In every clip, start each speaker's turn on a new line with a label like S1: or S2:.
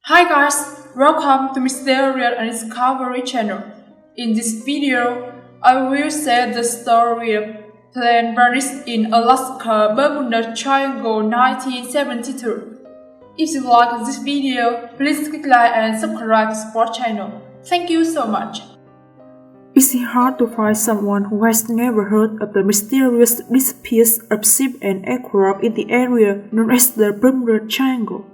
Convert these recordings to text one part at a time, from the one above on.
S1: Hi guys, welcome to Mysterious and Discovery channel. In this video, I will share the story of plane vanished in Alaska Bermuda Triangle 1972. If you like this video, please click like and subscribe to Sport channel. Thank you so much.
S2: Is it hard to find someone who has never heard of the mysterious disappearance of ships and aircraft in the area known as the Bermuda Triangle?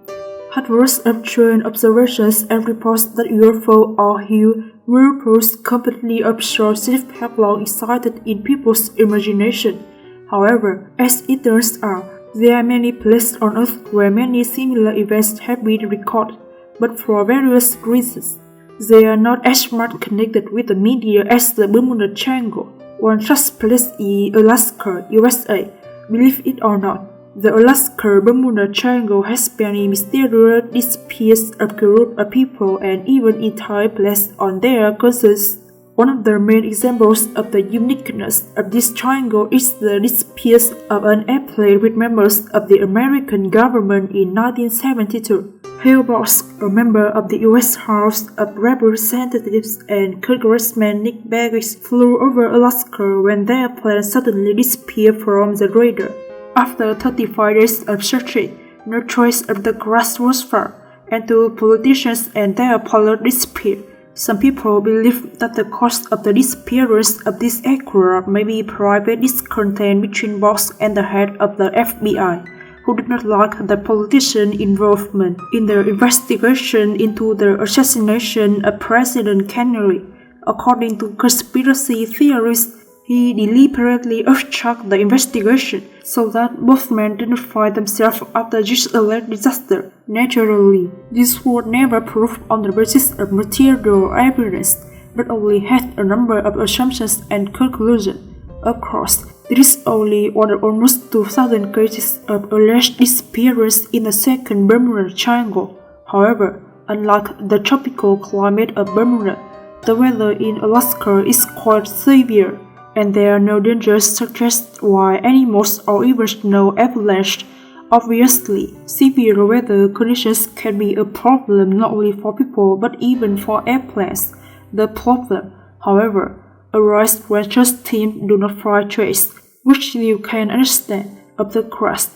S2: Hundreds of train observations and reports that UFO or huge whirlpools completely offshore ships have long excited in people's imagination. However, as it turns out, there are many places on Earth where many similar events have been recorded, but for various reasons, they are not as much connected with the media as the Bermuda Triangle. One such place is Alaska, USA. Believe it or not, the Alaska-Bermuda Triangle has many mysterious disappearances of groups of people and even entire places on their coasts. One of the main examples of the uniqueness of this triangle is the disappearance of an airplane with members of the American government in 1972. Hale Box, a member of the U.S. House of Representatives and Congressman Nick Begich, flew over Alaska when their plane suddenly disappeared from the radar. After 35 days of searching, no trace of the crash was found, and two politicians and their pilot disappeared. Some people believe that the cause of the disappearance of this aircraft may be private discontent between Box and the head of the FBI, who did not like the politician's involvement in the investigation into the assassination of President Kennedy. According to conspiracy theorists, he deliberately obstructed the investigation so that both men didn't find themselves after this alleged disaster. Naturally, this was never proved on the basis of material evidence, but only had a number of assumptions and conclusions. Of course, there is only one of almost 2,000 cases of alleged disappearance in the second Bermuda Triangle. However, unlike the tropical climate of Bermuda, the weather in Alaska is quite severe, and there are no dangers such as wild animals or even snow avalanche. Obviously, severe weather conditions can be a problem not only for people but even for airplanes. The problem, however, arises when just teams do not fly trace, which you can understand, of the crash.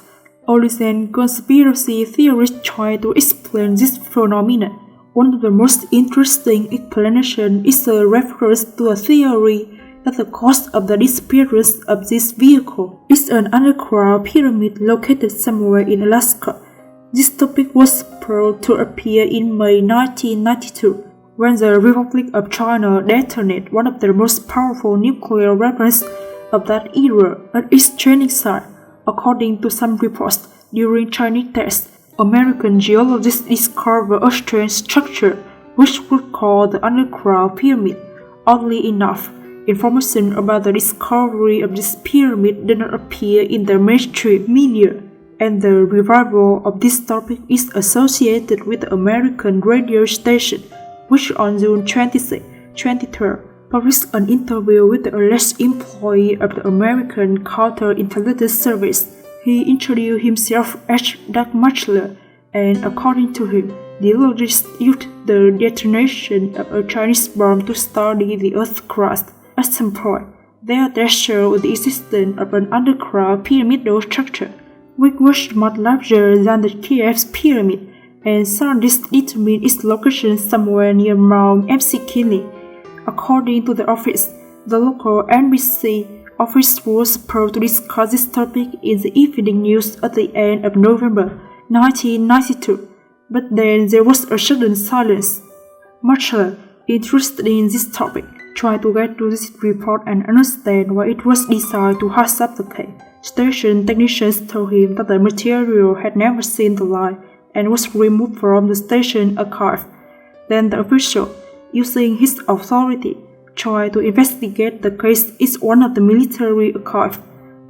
S2: Only then conspiracy theorists try to explain this phenomenon. One of the most interesting explanations is a reference to a theory that the cause of the disappearance of this vehicle is an underground pyramid located somewhere in Alaska. This topic was brought to appear in May 1992, when the Republic of China detonated one of the most powerful nuclear weapons of that era at its training site. According to some reports, during Chinese tests, American geologists discovered a strange structure which would call the underground pyramid. Oddly enough, information about the discovery of this pyramid did not appear in the mainstream media, and the revival of this topic is associated with the American radio station, which on June 26, 2012, published an interview with the alleged employee of the American Counterintelligence Service. He introduced himself as Doug Muchler, and according to him, geologists used the detonation of a Chinese bomb to study the Earth's crust. At some point, their tests showed the existence of an underground pyramidal structure, which was much larger than the Kiev's pyramid, and scientists determined its location somewhere near Mount McKinley. According to the office, the local NBC office was supposed to discuss this topic in the evening news at the end of November 1992, but then there was a sudden silence. Muchler, interested in this topic, tried to get to this report and understand why it was decided to hush up the case. Station technicians told him that the material had never seen the light and was removed from the station archive. Then the official, using his authority, tried to investigate the case in one of the military archives,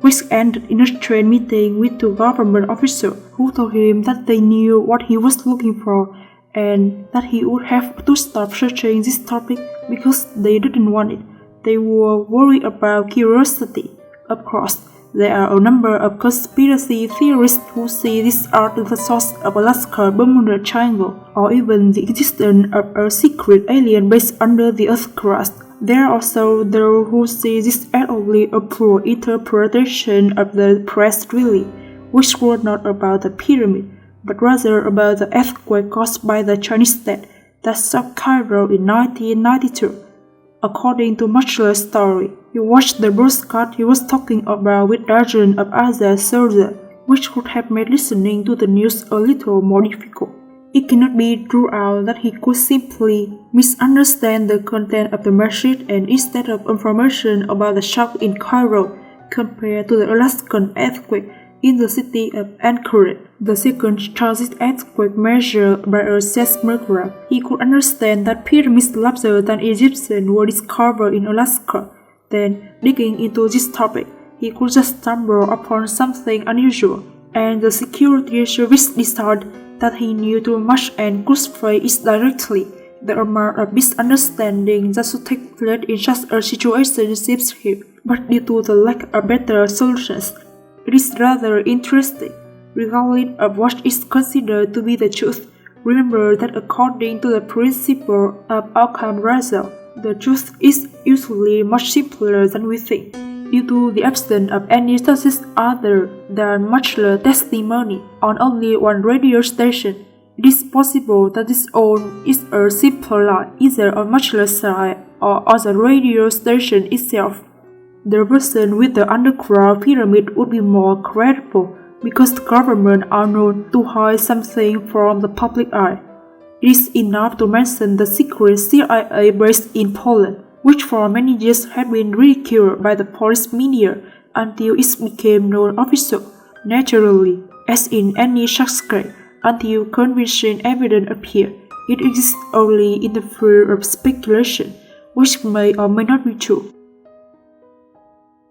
S2: which ended in a strange meeting with two government officials who told him that they knew what he was looking for and that he would have to stop searching this topic because they didn't want it. They were worried about curiosity. Of course, There are a number of conspiracy theorists who see this as the source of Alaska Bermuda Triangle, or even the existence of a secret alien base under the Earth's crust. There are also those who see this as only a poor interpretation of the press release, which was not about the pyramid, but rather about the earthquake caused by the Chinese state that struck Cairo in 1992. According to Muchler's story, he watched the broadcast he was talking about with dozens of other soldiers, which could have made listening to the news a little more difficult. It cannot be ruled out that he could simply misunderstand the content of the message and instead of information about the shock in Cairo compared to the Alaskan earthquake in the city of Anchorage, the second strongest earthquake measured by a seismograph. He could understand that pyramids larger than Egyptian were discovered in Alaska. Then, digging into this topic, he could just stumble upon something unusual, and the security service decided that he knew too much and could spray it directly. The amount of misunderstanding that should take place in such a situation seems huge, but due to the lack of better solutions, it is rather interesting. Regardless of what is considered to be the truth, remember that according to the principle of outcome result, the truth is usually much simpler than we think. Due to the absence of any sources other than Muchler's testimony on only one radio station, it is possible that this all is a simple lie either on Muchler's side or on the radio station itself. The version with the underground pyramid would be more credible because the government are known to hide something from the public eye. It is enough to mention the secret CIA base in Poland, which for many years had been ridiculed by the Polish media until it became known officially, naturally, as in any such case, until convincing evidence appeared. It exists only in the field of speculation, which may or may not be true.